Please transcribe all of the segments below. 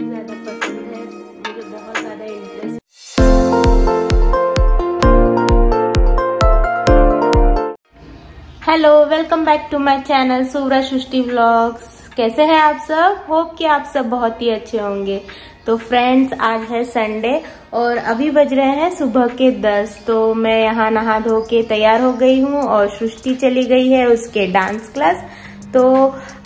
ज़्यादा पसंद है, मुझे बहुत ज़्यादा interest. Hello, welcome back to my channel Sura Srishti vlogs. कैसे हैं आप सब? होप कि आप सब बहुत ही अच्छे होंगे। तो फ्रेंड्स, आज है संडे और अभी बज रहे हैं सुबह के 10। तो मैं यहाँ नहा धो के तैयार हो गई हूँ और सृष्टि चली गई है उसके डांस क्लास। तो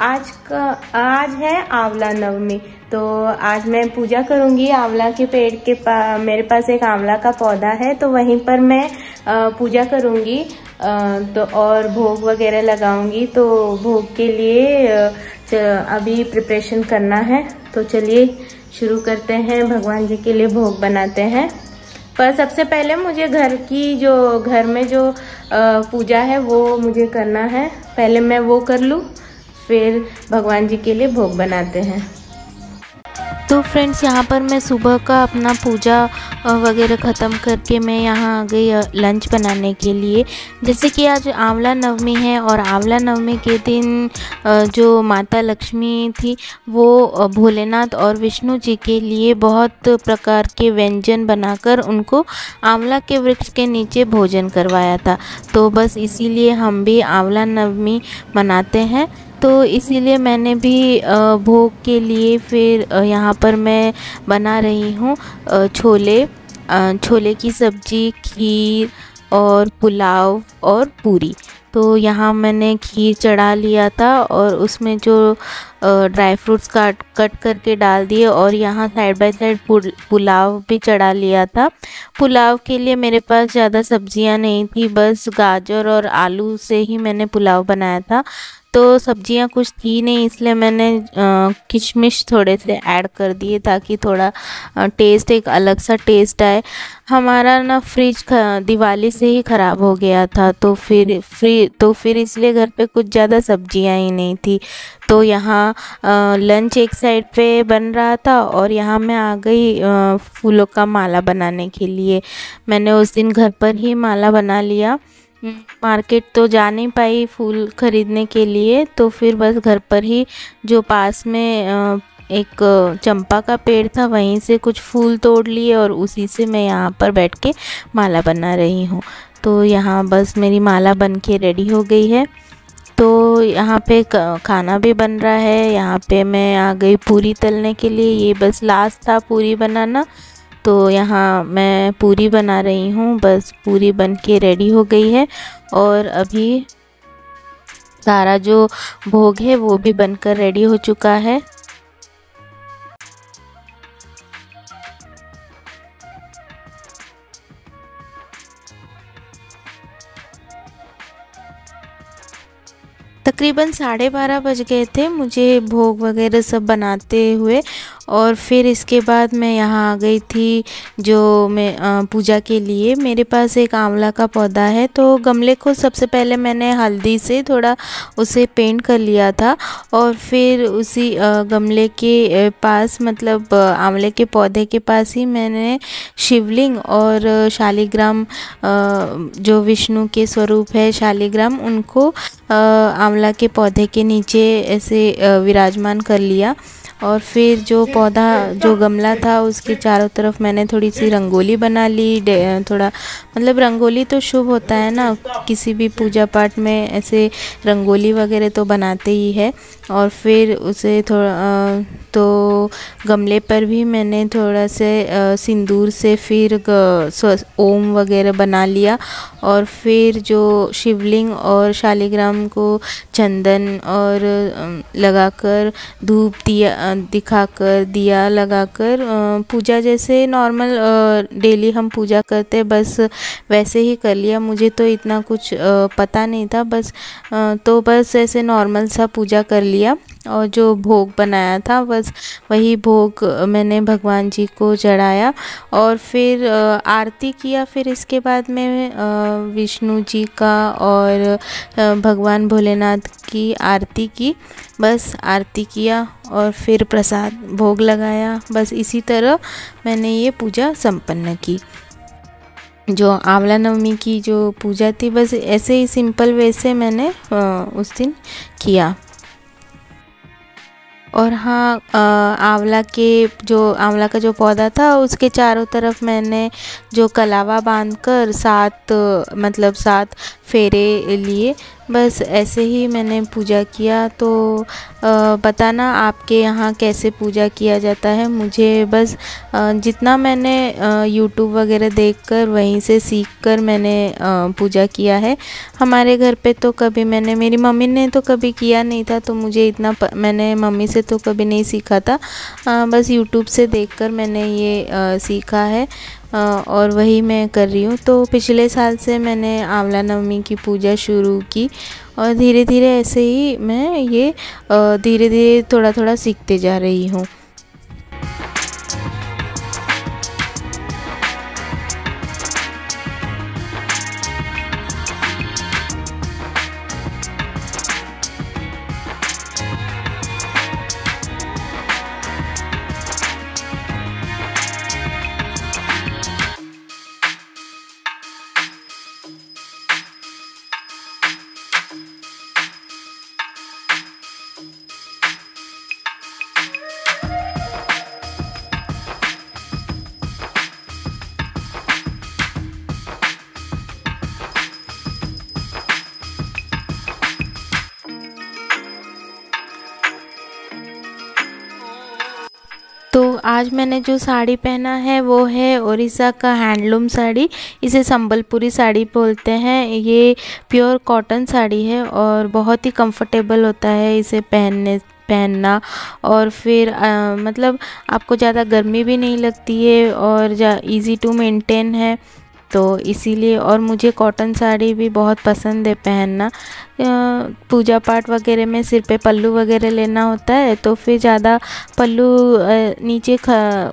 आज है आंवला नवमी। तो आज मैं पूजा करूंगी आंवला के पेड़ के पास। मेरे पास एक आंवला का पौधा है, तो वहीं पर मैं पूजा करूंगी तो और भोग वगैरह लगाऊंगी। तो भोग के लिए अभी प्रिपरेशन करना है। तो चलिए शुरू करते हैं, भगवान जी के लिए भोग बनाते हैं। पर सबसे पहले मुझे घर में जो पूजा है वो मुझे करना है। पहले मैं वो कर लूँ, फिर भगवान जी के लिए भोग बनाते हैं। तो फ्रेंड्स, यहाँ पर मैं सुबह का अपना पूजा वगैरह ख़त्म करके मैं यहाँ आ गई लंच बनाने के लिए। जैसे कि आज आंवला नवमी है और आंवला नवमी के दिन जो माता लक्ष्मी थी वो भोलेनाथ और विष्णु जी के लिए बहुत प्रकार के व्यंजन बनाकर उनको आंवला के वृक्ष के नीचे भोजन करवाया था। तो बस इसीलिए हम भी आंवला नवमी मनाते हैं। तो इसीलिए मैंने भी भोग के लिए फिर यहाँ पर मैं बना रही हूँ छोले की सब्ज़ी, खीर और पुलाव और पूरी। तो यहाँ मैंने खीर चढ़ा लिया था और उसमें जो ड्राई फ्रूट्स कट करके डाल दिए और यहाँ साइड बाय साइड पुलाव भी चढ़ा लिया था। पुलाव के लिए मेरे पास ज़्यादा सब्जियाँ नहीं थी, बस गाजर और आलू से ही मैंने पुलाव बनाया था। तो सब्जियां कुछ थी नहीं, इसलिए मैंने किशमिश थोड़े से ऐड कर दिए ताकि थोड़ा टेस्ट, एक अलग सा टेस्ट आए। हमारा ना फ्रिज दिवाली से ही ख़राब हो गया था, तो फिर इसलिए घर पे कुछ ज़्यादा सब्जियां ही नहीं थी। तो यहाँ लंच एक साइड पे बन रहा था और यहाँ मैं आ गई फूलों का माला बनाने के लिए। मैंने उस दिन घर पर ही माला बना लिया, मार्केट तो जा नहीं पाई फूल खरीदने के लिए। तो फिर बस घर पर ही जो पास में एक चंपा का पेड़ था वहीं से कुछ फूल तोड़ लिए और उसी से मैं यहाँ पर बैठ के माला बना रही हूँ। तो यहाँ बस मेरी माला बन के रेडी हो गई है। तो यहाँ पे खाना भी बन रहा है। यहाँ पे मैं आ गई पूरी तलने के लिए, ये बस लास्ट था पूरी बनाना। तो यहाँ मैं पूरी बना रही हूँ, बस पूरी बन के रेडी हो गई है और अभी सारा जो भोग है वो भी बनकर रेडी हो चुका है। तकरीबन 12:30 बज गए थे मुझे भोग वगैरह सब बनाते हुए। और फिर इसके बाद मैं यहाँ आ गई थी जो मैं पूजा के लिए। मेरे पास एक आंवला का पौधा है, तो गमले को सबसे पहले मैंने हल्दी से थोड़ा उसे पेंट कर लिया था और फिर उसी गमले के पास, मतलब आंवले के पौधे के पास ही मैंने शिवलिंग और शालिग्राम, जो विष्णु के स्वरूप है शालिग्राम, उनको आंवला के पौधे के नीचे ऐसे विराजमान कर लिया। और फिर जो गमला था उसके चारों तरफ मैंने थोड़ी सी रंगोली बना ली। थोड़ा मतलब रंगोली तो शुभ होता है ना, किसी भी पूजा पाठ में ऐसे रंगोली वगैरह तो बनाते ही है। और फिर उसे तो गमले पर भी मैंने थोड़ा से सिंदूर से फिर ओम वगैरह बना लिया। और फिर जो शिवलिंग और शालिग्राम को चंदन और लगाकर, धूप दिखाकर, दिया लगाकर, पूजा जैसे नॉर्मल डेली हम पूजा करते हैं बस वैसे ही कर लिया। मुझे तो इतना कुछ पता नहीं था, बस ऐसे नॉर्मल सा पूजा कर लिया। और जो भोग बनाया था बस वही भोग मैंने भगवान जी को चढ़ाया और फिर आरती किया। फिर इसके बाद में विष्णु जी का और भगवान भोलेनाथ की आरती की, बस आरती किया और फिर प्रसाद भोग लगाया। बस इसी तरह मैंने ये पूजा संपन्न की। जो आंवला नवमी की जो पूजा थी बस ऐसे ही सिंपल वे से मैंने उस दिन किया। और हाँ, आंवला का जो पौधा था उसके चारों तरफ मैंने जो कलावा बांधकर 7 फेरे लिए। बस ऐसे ही मैंने पूजा किया। तो बताना आपके यहाँ कैसे पूजा किया जाता है। मुझे बस जितना मैंने यूट्यूब वगैरह देखकर वहीं से सीखकर मैंने पूजा किया है। हमारे घर पे तो कभी मेरी मम्मी ने तो कभी किया नहीं था, तो मुझे मैंने मम्मी से तो कभी नहीं सीखा था। बस यूट्यूब से देखकर मैंने ये सीखा है और वही मैं कर रही हूँ। तो पिछले साल से मैंने आंवला नवमी की पूजा शुरू की और धीरे धीरे ऐसे ही मैं ये धीरे धीरे थोड़ा थोड़ा सीखते जा रही हूँ। तो आज मैंने जो साड़ी पहना है वो है उड़ीसा का हैंडलूम साड़ी। इसे संबलपुरी साड़ी बोलते हैं। ये प्योर कॉटन साड़ी है और बहुत ही कंफर्टेबल होता है इसे पहनना। और फिर मतलब आपको ज़्यादा गर्मी भी नहीं लगती है और इजी टू मेंटेन है, तो इसीलिए। और मुझे कॉटन साड़ी भी बहुत पसंद है पहनना। पूजा पाठ वगैरह में सिर पे पल्लू वगैरह लेना होता है, तो फिर ज़्यादा पल्लू नीचे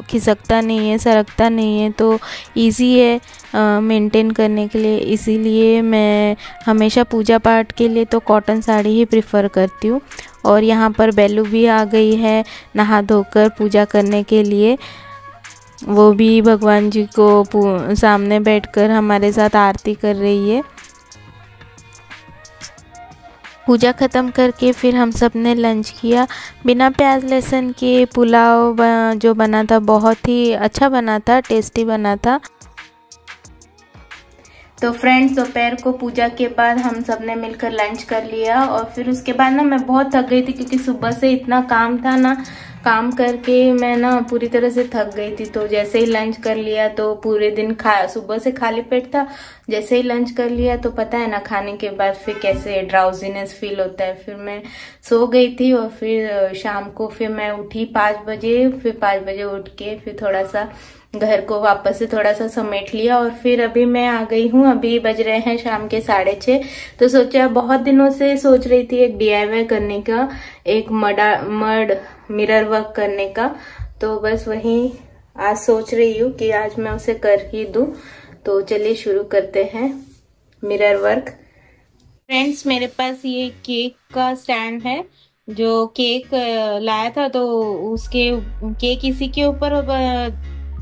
खिसकता नहीं है, सरकता नहीं है, तो इजी है मेंटेन करने के लिए। इसीलिए मैं हमेशा पूजा पाठ के लिए तो कॉटन साड़ी ही प्रेफर करती हूँ। और यहाँ पर बेलू भी आ गई है नहा धोकर पूजा करने के लिए। वो भी भगवान जी को सामने बैठकर हमारे साथ आरती कर रही है। पूजा ख़त्म करके फिर हम सब ने लंच किया। बिना प्याज लहसुन के पुलाव जो बना था बहुत ही अच्छा बना था, टेस्टी बना था। तो फ्रेंड्स, दोपहर को पूजा के बाद हम सब ने मिलकर लंच कर लिया और फिर उसके बाद ना मैं बहुत थक गई थी, क्योंकि सुबह से इतना काम था ना, काम करके मैं ना पूरी तरह से थक गई थी। तो जैसे ही लंच कर लिया तो पूरे दिन सुबह से खाली पेट था। जैसे ही लंच कर लिया तो पता है ना, खाने के बाद फिर कैसे ड्राउजीनेस फील होता है। फिर मैं सो गई थी और फिर शाम को फिर मैं उठी 5 बजे। फिर 5 बजे उठ के फिर थोड़ा सा घर को वापस से थोड़ा सा समेट लिया और फिर अभी मैं आ गई हूँ। अभी बज रहे हैं शाम के 6:30। तो सोचा, बहुत दिनों से सोच रही थी एक DIY करने का, एक मड मिरर वर्क करने का। तो बस वही आज सोच रही हूँ कि आज मैं उसे कर ही दूं। तो चलिए शुरू करते हैं मिरर वर्क। फ्रेंड्स, मेरे पास ये केक का स्टैंड है, जो केक लाया था। तो उसके केक इसी के ऊपर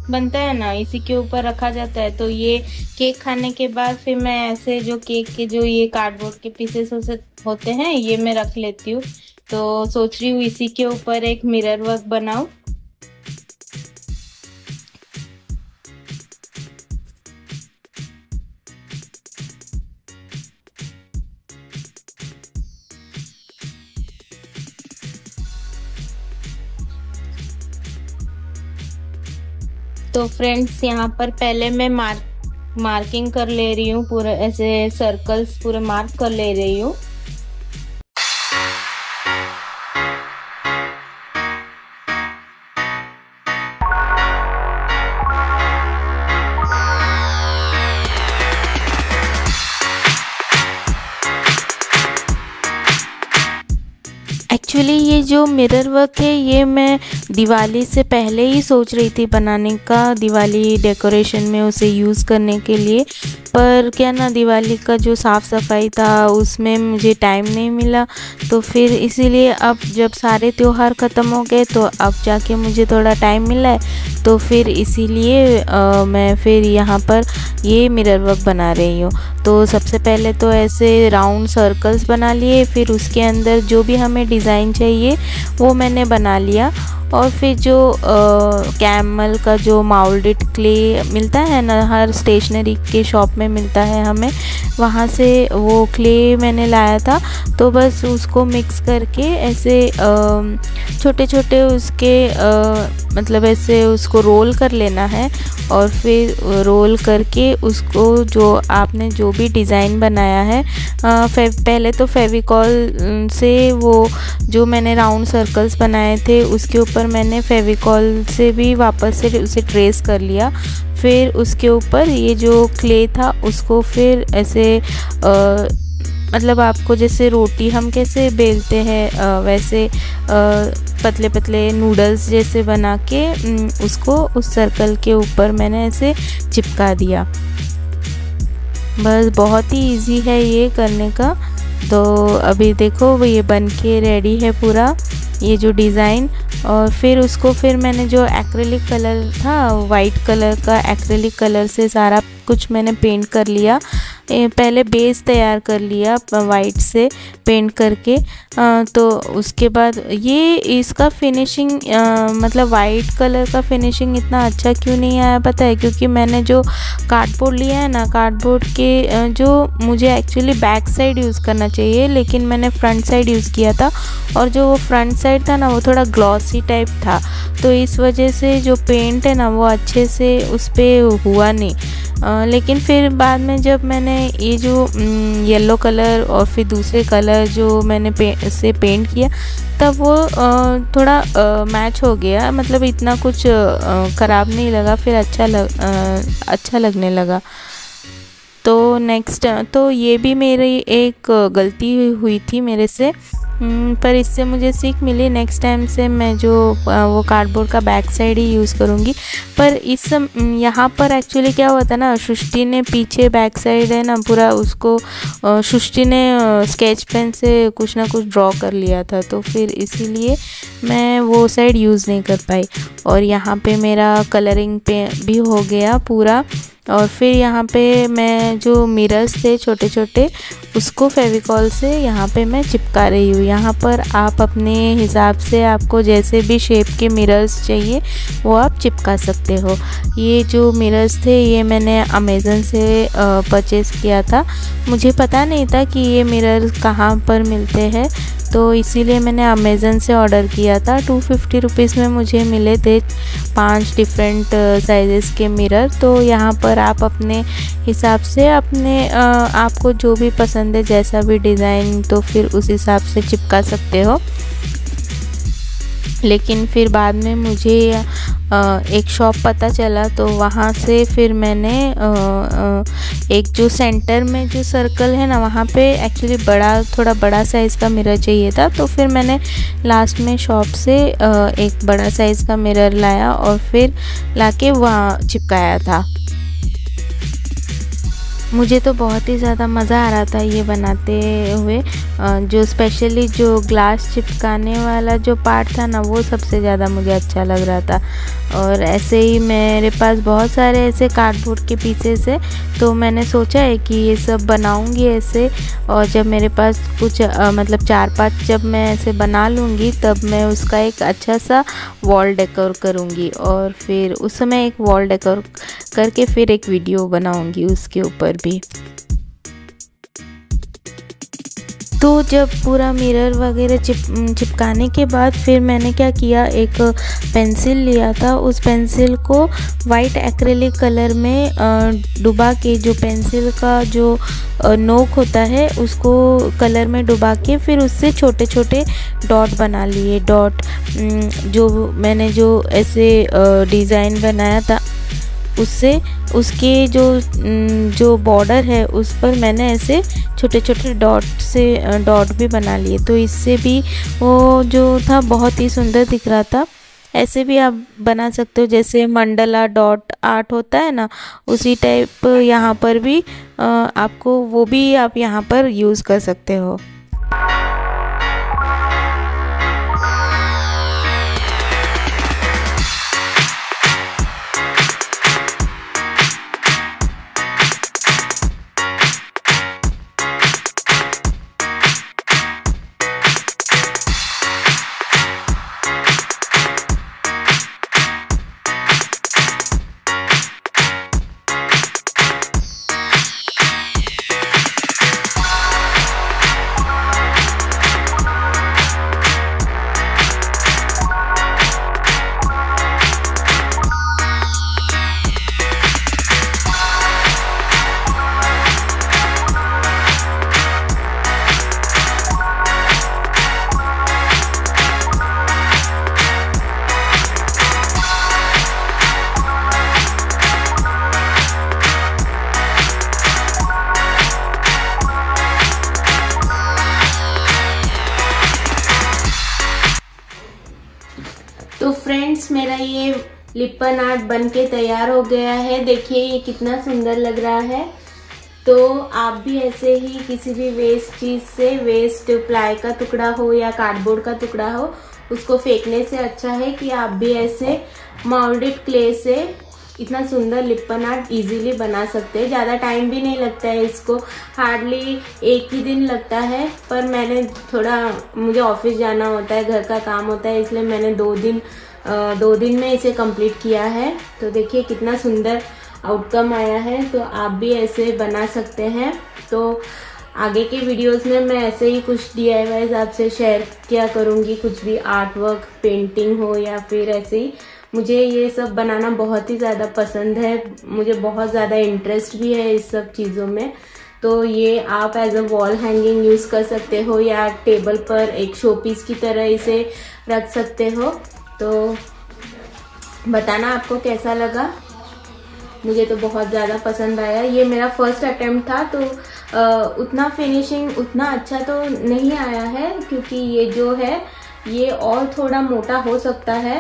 बनता है ना, इसी के ऊपर रखा जाता है। तो ये केक खाने के बाद फिर मैं ऐसे जो केक के जो ये कार्डबोर्ड के पीसेस होते हैं, ये मैं रख लेती हूँ। तो सोच रही हूँ इसी के ऊपर एक मिरर वर्क बनाऊं। तो फ्रेंड्स, यहाँ पर पहले मैं मार्किंग कर ले रही हूँ, पूरे ऐसे सर्कल्स पूरे मार्क कर ले रही हूँ। एक्चुअली ये जो मिरर वर्क है ये मैं दिवाली से पहले ही सोच रही थी बनाने का, दिवाली डेकोरेशन में उसे यूज़ करने के लिए। पर क्या ना, दिवाली का जो साफ़ सफाई था उसमें मुझे टाइम नहीं मिला। तो फिर इसीलिए अब जब सारे त्यौहार ख़त्म हो गए तो अब जाके मुझे थोड़ा टाइम मिला है। तो फिर इसीलिए मैं फिर यहाँ पर ये मिरर वर्क बना रही हूँ। तो सबसे पहले तो ऐसे राउंड सर्कल्स बना लिए, फिर उसके अंदर जो भी हमें डिज़ाइन चाहिए वो मैंने बना लिया। और फिर जो कैमल का जो माउल्डेड क्ले मिलता है ना, हर स्टेशनरी के शॉप में मिलता है हमें, वहाँ से वो क्ले मैंने लाया था। तो बस उसको मिक्स करके ऐसे छोटे छोटे उसके मतलब ऐसे उसको रोल कर लेना है। और फिर रोल करके उसको जो आपने जो भी डिज़ाइन बनाया है, पहले तो फेविकॉल से वो जो मैंने राउंड सर्कल्स बनाए थे उसके ऊपर मैंने फेविकॉल से भी वापस से उसे ट्रेस कर लिया। फिर उसके ऊपर ये जो क्ले था उसको फिर ऐसे मतलब आपको जैसे रोटी हम कैसे बेलते हैं वैसे पतले पतले नूडल्स जैसे बना के उसको उस सर्कल के ऊपर मैंने ऐसे चिपका दिया। बस बहुत ही इजी है ये करने का। तो अभी देखो ये बन के रेडी है पूरा ये जो डिज़ाइन। और फिर उसको फिर मैंने जो एक्रेलिक कलर था, वाइट कलर का एक्रेलिक कलर से सारा कुछ मैंने पेंट कर लिया। पहले बेस तैयार कर लिया वाइट से पेंट करके। तो उसके बाद ये इसका फिनिशिंग मतलब वाइट कलर का फिनिशिंग इतना अच्छा क्यों नहीं आया पता है? क्योंकि मैंने जो कार्डबोर्ड लिया है ना, कार्डबोर्ड के जो मुझे एक्चुअली बैक साइड यूज़ करना चाहिए लेकिन मैंने फ्रंट साइड यूज़ किया था। और जो वो फ्रंट साइड था ना वो थोड़ा ग्लॉसी टाइप था, तो इस वजह से जो पेंट है ना वो अच्छे से उस पर हुआ नहीं। लेकिन फिर बाद में जब मैंने ये जो येलो कलर और फिर दूसरे कलर जो मैंने से पेंट किया तब वो थोड़ा मैच हो गया, मतलब इतना कुछ ख़राब नहीं लगा, फिर अच्छा लगने लगा। तो नेक्स्ट तो ये भी मेरी एक गलती हुई थी मेरे से, पर इससे मुझे सीख मिली। नेक्स्ट टाइम से मैं जो वो कार्डबोर्ड का बैक साइड ही यूज़ करूँगी। पर यहाँ पर एक्चुअली क्या हुआ था ना, सृष्टि ने पीछे बैक साइड है ना पूरा उसको सृष्टि ने स्केच पेन से कुछ ना कुछ ड्रॉ कर लिया था, तो फिर इसीलिए मैं वो साइड यूज़ नहीं कर पाई। और यहाँ पे मेरा कलरिंग पे भी हो गया पूरा। और फिर यहाँ पे मैं जो मिरर्स थे छोटे छोटे उसको फेविकॉल से यहाँ पे मैं चिपका रही हूँ। यहाँ पर आप अपने हिसाब से आपको जैसे भी शेप के मिरर्स चाहिए वो आप चिपका सकते हो। ये जो मिरर्स थे ये मैंने अमेज़न से परचेज़ किया था। मुझे पता नहीं था कि ये मिरर कहाँ पर मिलते हैं, तो इसीलिए मैंने अमेज़न से ऑर्डर किया था। 250 रुपीज़ में मुझे मिले थे 5 डिफरेंट साइज़ेस के मिरर। तो यहाँ पर आप अपने हिसाब से अपने आपको जो भी पसंद है जैसा भी डिज़ाइन तो फिर उस हिसाब से चिपका सकते हो। लेकिन फिर बाद में मुझे एक शॉप पता चला, तो वहाँ से फिर मैंने एक जो सेंटर में जो सर्कल है ना वहाँ पे एक्चुअली थोड़ा बड़ा साइज़ का मिरर चाहिए था। तो फिर मैंने लास्ट में शॉप से एक बड़ा साइज़ का मिरर लाया और फिर लाके वहाँ चिपकाया था। मुझे तो बहुत ही ज़्यादा मज़ा आ रहा था ये बनाते हुए। जो स्पेशली जो ग्लास चिपकाने वाला जो पार्ट था ना वो सबसे ज़्यादा मुझे अच्छा लग रहा था। और ऐसे ही मेरे पास बहुत सारे ऐसे कार्डबोर्ड के पीसेस है, तो मैंने सोचा है कि ये सब बनाऊंगी ऐसे। और जब मेरे पास कुछ मतलब 4-5 जब मैं ऐसे बना लूँगी तब मैं उसका एक अच्छा सा वॉल डेकोर करूँगी। और फिर उस समय एक वॉल डेकोर करके फिर एक वीडियो बनाऊँगी उसके ऊपर भी। तो जब पूरा मिरर वगैरह चिपकाने के बाद फिर मैंने क्या किया, एक पेंसिल लिया था, उस पेंसिल को वाइट एक्रेलिक कलर में डुबा के, जो पेंसिल का जो नोक होता है उसको कलर में डुबा के फिर उससे छोटे छोटे डॉट बना लिए। डॉट जो मैंने जो ऐसे डिज़ाइन बनाया था उससे उसके जो बॉर्डर है उस पर मैंने ऐसे छोटे छोटे डॉट भी बना लिए। तो इससे भी वो जो था बहुत ही सुंदर दिख रहा था। ऐसे भी आप बना सकते हो, जैसे मंडला डॉट आर्ट होता है ना उसी टाइप यहाँ पर भी आपको वो भी आप यहाँ पर यूज़ कर सकते हो। ये लिपन आर्ट बन के तैयार हो गया है। देखिए ये कितना सुंदर लग रहा है। तो आप भी ऐसे ही किसी भी वेस्ट चीज से, वेस्ट प्लाई का टुकड़ा हो या कार्डबोर्ड का टुकड़ा हो, उसको फेंकने से अच्छा है कि आप भी ऐसे मोल्डेड क्ले से इतना सुंदर लिपन आर्ट इजीली बना सकते हैं। ज्यादा टाइम भी नहीं लगता है इसको, हार्डली 1 ही दिन लगता है। पर मैंने मुझे ऑफिस जाना होता है, घर का काम होता है, इसलिए मैंने 2 दिन में इसे कंप्लीट किया है। तो देखिए कितना सुंदर आउटकम आया है। तो आप भी ऐसे बना सकते हैं। तो आगे के वीडियोस में मैं ऐसे ही कुछ DIYs आपसे शेयर किया करूंगी, कुछ भी आर्ट वर्क, पेंटिंग हो या फिर ऐसे ही। मुझे ये सब बनाना बहुत ही ज़्यादा पसंद है, मुझे बहुत ज़्यादा इंटरेस्ट भी है इस सब चीज़ों में। तो ये आप as a wall hanging use कर सकते हो या टेबल पर एक शो पीस की तरह इसे रख सकते हो। तो बताना आपको कैसा लगा। मुझे तो बहुत ज़्यादा पसंद आया। ये मेरा फर्स्ट अटेम्प्ट था, तो उतना फिनिशिंग उतना अच्छा तो नहीं आया है, क्योंकि ये जो है ये और थोड़ा मोटा हो सकता है।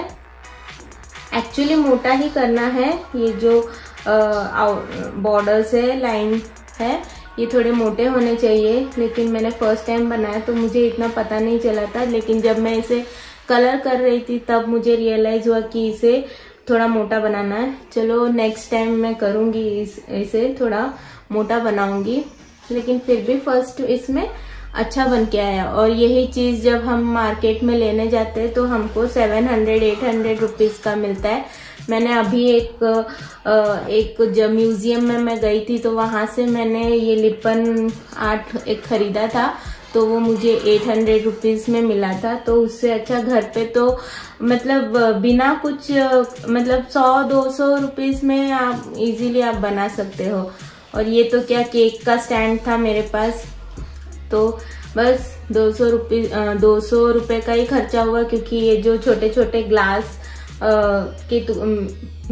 एक्चुअली मोटा ही करना है। ये जो बॉर्डर्स है, लाइन है, ये थोड़े मोटे होने चाहिए। लेकिन मैंने फर्स्ट टाइम बनाया तो मुझे इतना पता नहीं चला था। लेकिन जब मैं इसे कलर कर रही थी तब मुझे रियलाइज हुआ कि इसे थोड़ा मोटा बनाना है। चलो नेक्स्ट टाइम मैं करूंगी, इसे थोड़ा मोटा बनाऊंगी। लेकिन फिर भी फर्स्ट इसमें अच्छा बन के आया। और यही चीज जब हम मार्केट में लेने जाते हैं तो हमको 700-800 रुपीज का मिलता है। मैंने अभी एक जब म्यूजियम में मैं गई थी तो वहां से मैंने ये लिपन आर्ट एक खरीदा था, तो वो मुझे 800 रुपीज में मिला था। तो उससे अच्छा घर पे तो मतलब बिना कुछ मतलब 100-200 रुपीज में आप इजीली आप बना सकते हो। और ये तो क्या, केक का स्टैंड था मेरे पास, तो बस 200 रुपए का ही खर्चा हुआ। क्योंकि ये जो छोटे छोटे ग्लास के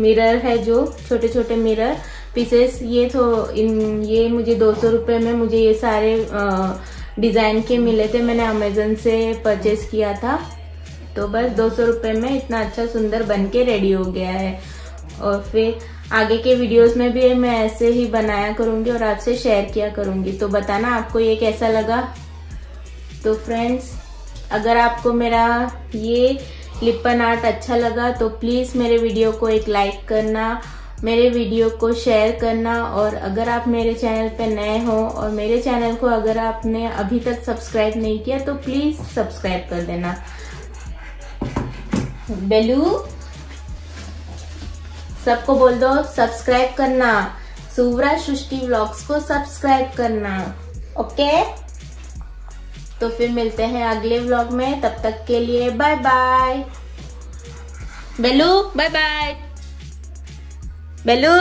मिरर है, जो छोटे छोटे मिरर पीसेस, ये मुझे 200 रुपए में मुझे ये सारे डिजाइन के मिले थे। मैंने अमेजन से परचेज किया था। तो बस 200 रुपए में इतना अच्छा सुंदर बन के रेडी हो गया है। और फिर आगे के वीडियोस में भी मैं ऐसे ही बनाया करूंगी और आपसे शेयर किया करूंगी। तो बताना आपको ये कैसा लगा। तो फ्रेंड्स, अगर आपको मेरा ये लिपन आर्ट अच्छा लगा तो प्लीज मेरे वीडियो को एक लाइक करना, मेरे वीडियो को शेयर करना। और अगर आप मेरे चैनल पे नए हो और मेरे चैनल को अगर आपने अभी तक सब्सक्राइब नहीं किया तो प्लीज सब्सक्राइब कर देना। बेलू सबको बोल दो सब्सक्राइब करना, सुवरा सृष्टि व्लॉग्स को सब्सक्राइब करना। ओके, तो फिर मिलते हैं अगले व्लॉग में। तब तक के लिए बाय बाय। बेलू बाय बाय। बेलू।